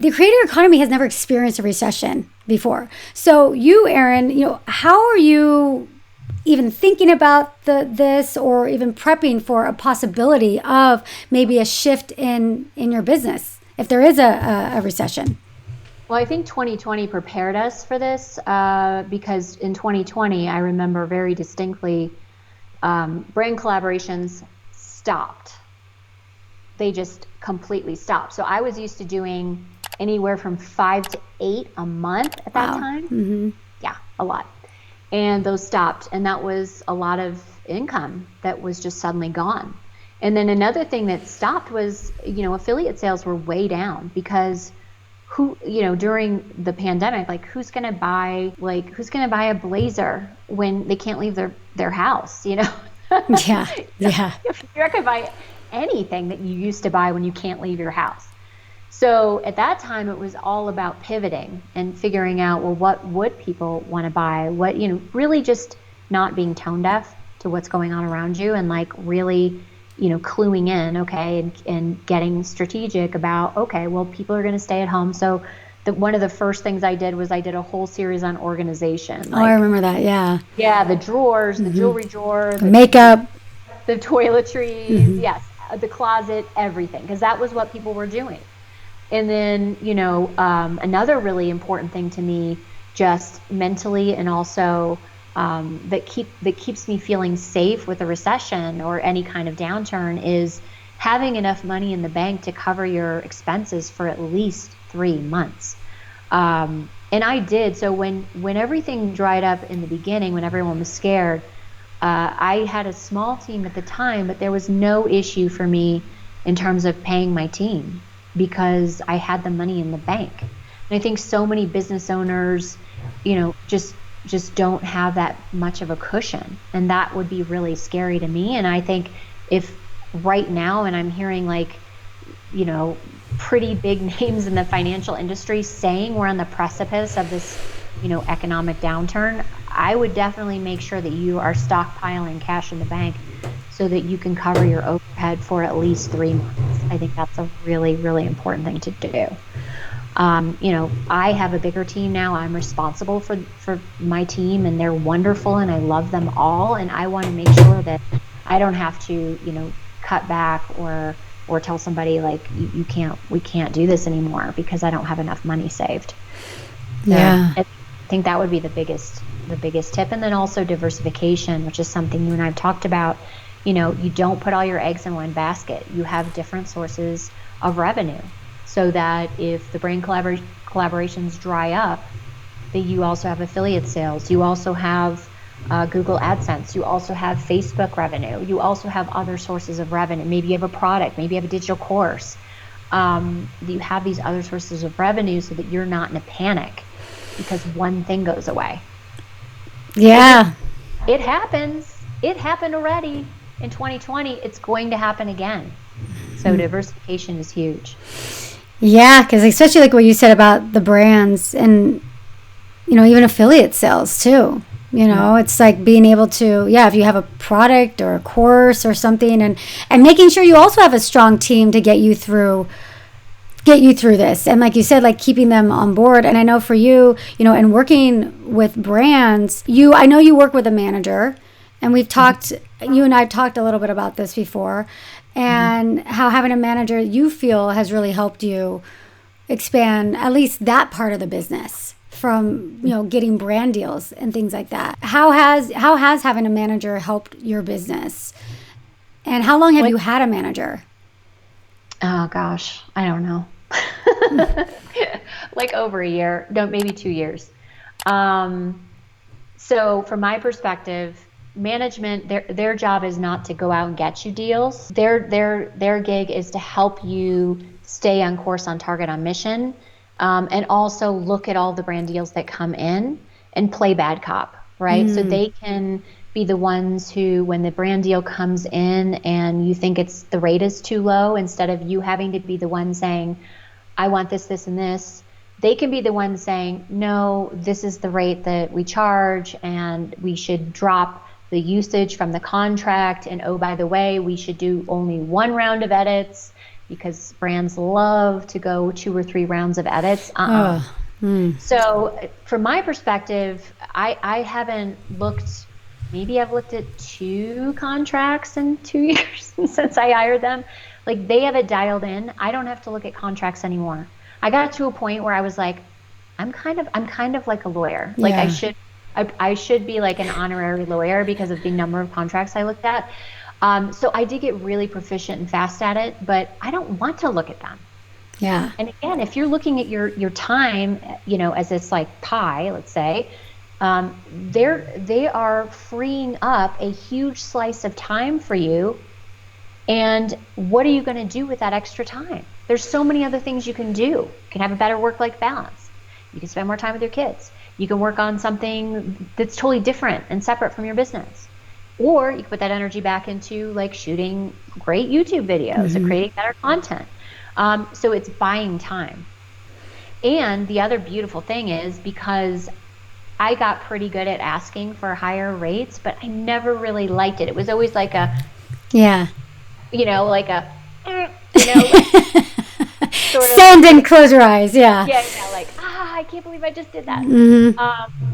the creator economy has never experienced a recession before. So you, Erin, how are you even thinking about this or even prepping for a possibility of maybe a shift in your business if there is a recession? Well, I think 2020 prepared us for this because in 2020, I remember very distinctly, brand collaborations stopped. They just completely stopped. So I was used to doing anywhere from 5 to 8 a month at that time. Mm-hmm. Yeah, a lot. And those stopped. And that was a lot of income that was just suddenly gone. And then another thing that stopped was, affiliate sales were way down because during the pandemic, like who's going to buy a blazer when they can't leave their house, Yeah. Yeah. You're not going to buy anything that you used to buy when you can't leave your house. So at that time, it was all about pivoting and figuring out, well, what would people want to buy? What, really just not being tone deaf to what's going on around you and like really, cluing in, okay, and getting strategic about, okay, well, people are going to stay at home. So one of the first things I did was I did a whole series on organization. I remember that. Yeah. Yeah. The drawers, the jewelry drawer, the makeup, the toiletries, yes, the closet, everything, because that was what people were doing. And then, another really important thing to me, just mentally and also that keeps me feeling safe with a recession or any kind of downturn is having enough money in the bank to cover your expenses for at least 3 months. And I did. So when everything dried up in the beginning, when everyone was scared, I had a small team at the time, but there was no issue for me in terms of paying my team because I had the money in the bank. And I think so many business owners, just don't have that much of a cushion. And that would be really scary to me. And I think if right now, and I'm hearing pretty big names in the financial industry saying we're on the precipice of this, economic downturn, I would definitely make sure that you are stockpiling cash in the bank so that you can cover your overhead for at least 3 months. I think that's a really, really important thing to do. I have a bigger team now. I'm responsible for my team and they're wonderful and I love them all. And I want to make sure that I don't have to, cut back or tell somebody like, we can't do this anymore because I don't have enough money saved. So yeah. I think that would be the biggest tip. And then also diversification, which is something you and I've talked about. You don't put all your eggs in one basket. You have different sources of revenue so that if the brand collaborations dry up, that you also have affiliate sales. You also have Google AdSense. You also have Facebook revenue. You also have other sources of revenue. Maybe you have a product. Maybe you have a digital course. You have these other sources of revenue so that you're not in a panic because one thing goes away. Yeah. It happens. It happened already in 2020. It's going to happen again. So diversification is huge. Yeah, because especially like what you said about the brands and, even affiliate sales too. It's like being able to, if you have a product or a course or something and making sure you also have a strong team to get you through this. And like you said, like keeping them on board. And I know for you, and working with brands, I know you work with a manager and we've talked, you and I talked a little bit about this before and how having a manager you feel has really helped you expand at least that part of the business from, getting brand deals and things like that. How has having a manager helped your business? And how long have you had a manager? Oh gosh, I don't know. Like over a year, no, maybe 2 years. So from my perspective, management, their job is not to go out and get you deals. Their gig is to help you stay on course, on target, on mission, and also look at all the brand deals that come in and play bad cop, right? So they can be the ones who, when the brand deal comes in and you think the rate is too low, instead of you having to be the one saying, I want this, this, and this, they can be the ones saying, no, this is the rate that we charge and we should drop the usage from the contract. And oh, by the way, we should do only 1 round of edits. because brands love to go 2 or 3 rounds of edits. So from my perspective, I haven't looked, maybe I've looked at 2 contracts in 2 years since I hired them. Like, they have it dialed in. I don't have to look at contracts anymore. I got to a point where I was like, I'm kind of like a lawyer. Like, I should be like an honorary lawyer because of the number of contracts I looked at. So I did get really proficient and fast at it, but I don't want to look at them. Yeah. And again, if you're looking at your time, as this like pie, let's say, they are freeing up a huge slice of time for you. And what are you going to do with that extra time? There's so many other things you can do. You can have a better work-life balance. You can spend more time with your kids. You can work on something that's totally different and separate from your business. Or you can put that energy back into like shooting great YouTube videos or creating better content. So it's buying time. And the other beautiful thing is, because I got pretty good at asking for higher rates, but I never really liked it. It was always like a, like a, sort of send and close your eyes. Yeah. Yeah. Like, I can't believe I just did that.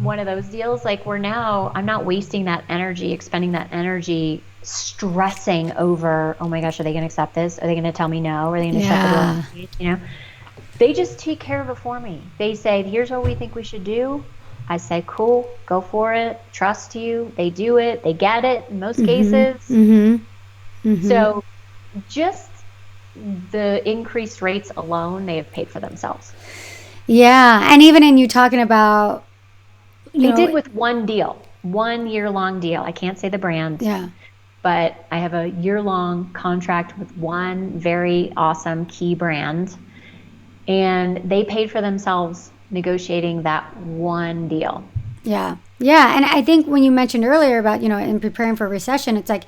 One of those deals, like, where now I'm not wasting that energy, expending that energy, stressing over, oh my gosh, are they going to accept this? Are they going to tell me no? Are they going to shut the door? They just take care of it for me. They say, here's what we think we should do. I say, cool, go for it. Trust you. They do it. They get it in most cases. So just the increased rates alone, they have paid for themselves. Yeah. And even in you talking about, they did with one deal, 1 year-long deal. I can't say the brand. Yeah. But I have a year-long contract with one very awesome key brand, and they paid for themselves negotiating that one deal. Yeah. And I think when you mentioned earlier about, in preparing for a recession, it's like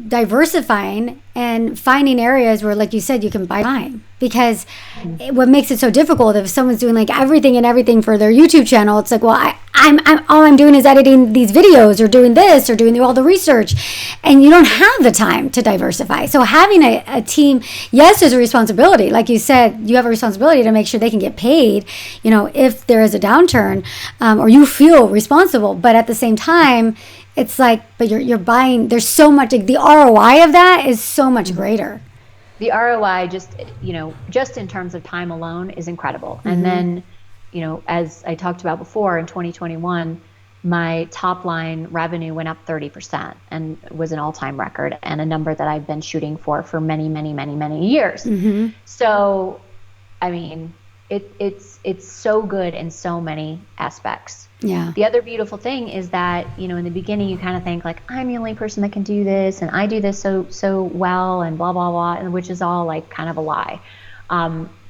diversifying and finding areas where, like you said, you can buy time. Because what makes it so difficult, if someone's doing like everything for their YouTube channel, it's like, well, I'm all I'm doing is editing these videos or doing this or doing all the research, and you don't have the time to diversify. So having a team, yes, there's a responsibility. Like you said, you have a responsibility to make sure they can get paid, if there is a downturn, or you feel responsible. But at the same time, it's like, but you're buying, there's so much, like, the ROI of that is so much greater. The ROI just in terms of time alone is incredible. And then, as I talked about before, in 2021, my top line revenue went up 30% and was an all-time record, and a number that I've been shooting for many, many, many, many years. So, I mean, it's so good in so many aspects. Yeah. The other beautiful thing is that, in the beginning you kind of think like, I'm the only person that can do this, and I do this so well, and blah, blah, blah, and which is all like kind of a lie.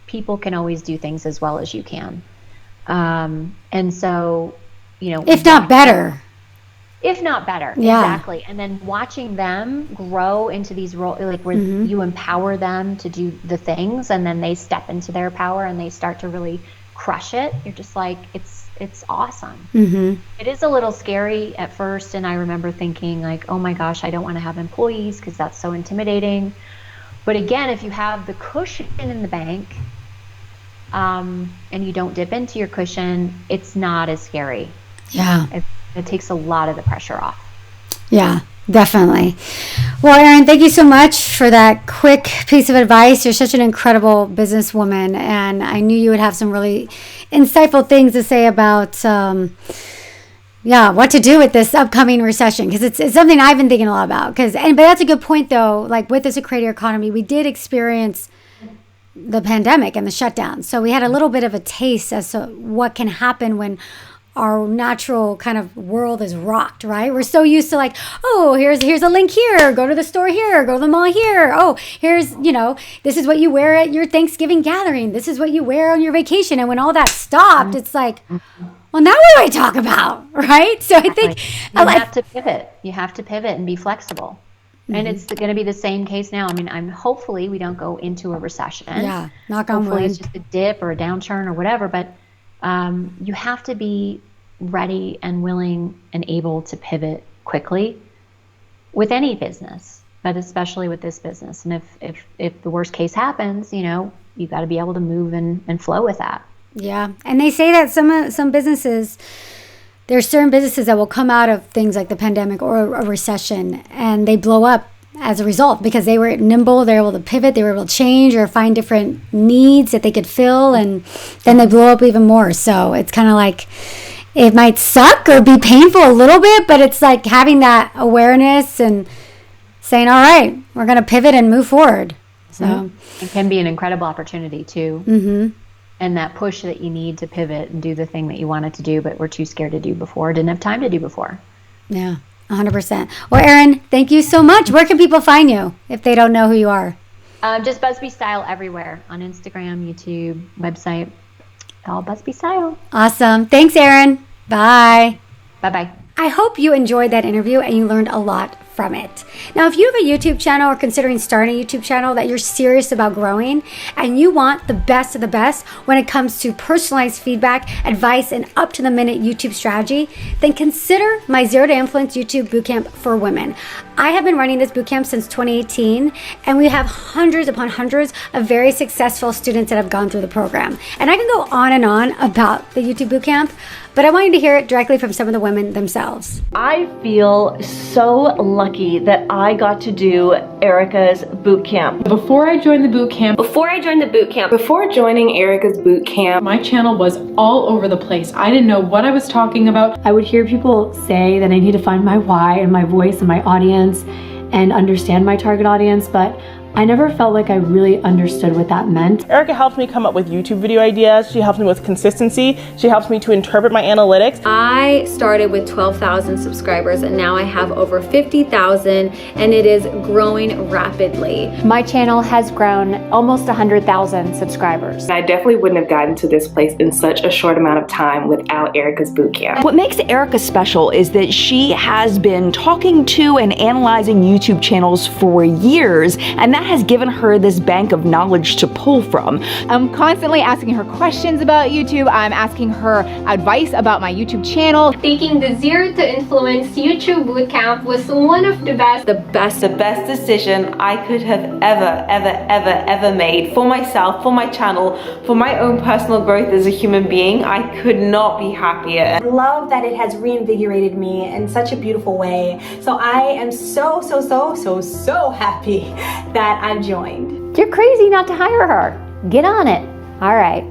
People can always do things as well as you can. And so, if not better. Yeah. Exactly. And then watching them grow into these roles, like where you empower them to do the things, and then they step into their power and they start to really crush it. You're just like, it's awesome. It is a little scary at first, and I remember thinking like, oh my gosh, I don't want to have employees because that's so intimidating. But again, if you have the cushion in the bank, and you don't dip into your cushion, it's not as scary. Yeah. It takes a lot of the pressure off. Yeah, definitely. Well, Erin, thank you so much for that quick piece of advice. You're such an incredible businesswoman, and I knew you would have some really insightful things to say about, what to do with this upcoming recession, because it's something I've been thinking a lot about. But that's a good point, though. Like, with this creator economy, we did experience the pandemic and the shutdown, so we had a little bit of a taste as to what can happen when our natural kind of world is rocked, right? We're so used to like, oh, here's a link here, go to the store here, go to the mall here. Oh, here's, this is what you wear at your Thanksgiving gathering. This is what you wear on your vacation. And when all that stopped, it's like, well, now what do I talk about, right? So I think you have to pivot. You have to pivot and be flexible. And it's going to be the same case now. I mean, hopefully we don't go into a recession. Yeah, knock on wood. Hopefully it's just a dip or a downturn or whatever, but you have to be ready and willing and able to pivot quickly with any business. but especially with this business. And if the worst case happens, you know, you got to be able to move and flow with that. Yeah. And they say that some businesses, there's certain businesses that will come out of things like the pandemic or a recession, and they blow up as a result because they were nimble, they were able to pivot, they were able to change or find different needs that they could fill, and then they blow up even more. So it's kind of like, it might suck or be painful a little bit, but it's like having that awareness and saying, all right, we're going to pivot and move forward. So it can be an incredible opportunity too. And that push that you need to pivot and do the thing that you wanted to do but were too scared to do before, didn't have time to do before. Yeah, 100%. Well, Erin, thank you so much. Where can people find you if they don't know who you are? Just Busby Style everywhere, on Instagram, YouTube, website, all Busby Style. Awesome. Thanks, Erin. Bye. Bye-bye. I hope you enjoyed that interview and you learned a lot from it. Now, if you have a YouTube channel or considering starting a YouTube channel that you're serious about growing and you want the best of the best when it comes to personalized feedback, advice, and up-to-the-minute YouTube strategy, then consider my Zero to Influence YouTube Bootcamp for Women. I have been running this bootcamp since 2018, and we have hundreds upon hundreds of very successful students that have gone through the program. And I can go on and on about the YouTube Bootcamp, but I want you to hear it directly from some of the women themselves. I feel so lucky that I got to do Erika's bootcamp. Before I joined the bootcamp, Before joining Erika's bootcamp, my channel was all over the place. I didn't know what I was talking about. I would hear people say that I need to find my why and my voice and my audience and understand my target audience, but I never felt like I really understood what that meant. Erika helped me come up with YouTube video ideas. She helps me with consistency. She helps me to interpret my analytics. I started with 12,000 subscribers and now I have over 50,000 and it is growing rapidly. My channel has grown almost 100,000 subscribers. I definitely wouldn't have gotten to this place in such a short amount of time without Erika's bootcamp. What makes Erika special is that she has been talking to and analyzing YouTube channels for years, and that has given her this bank of knowledge to pull from. I'm constantly asking her questions about YouTube. I'm asking her advice about my YouTube channel. Taking the Zero to Influence YouTube Bootcamp was one of the best decision I could have ever made for myself, for my channel, for my own personal growth as a human being. I could not be happier. I love that it has reinvigorated me in such a beautiful way. So I am so happy that I've joined. You're crazy not to hire her. Get on it. All right.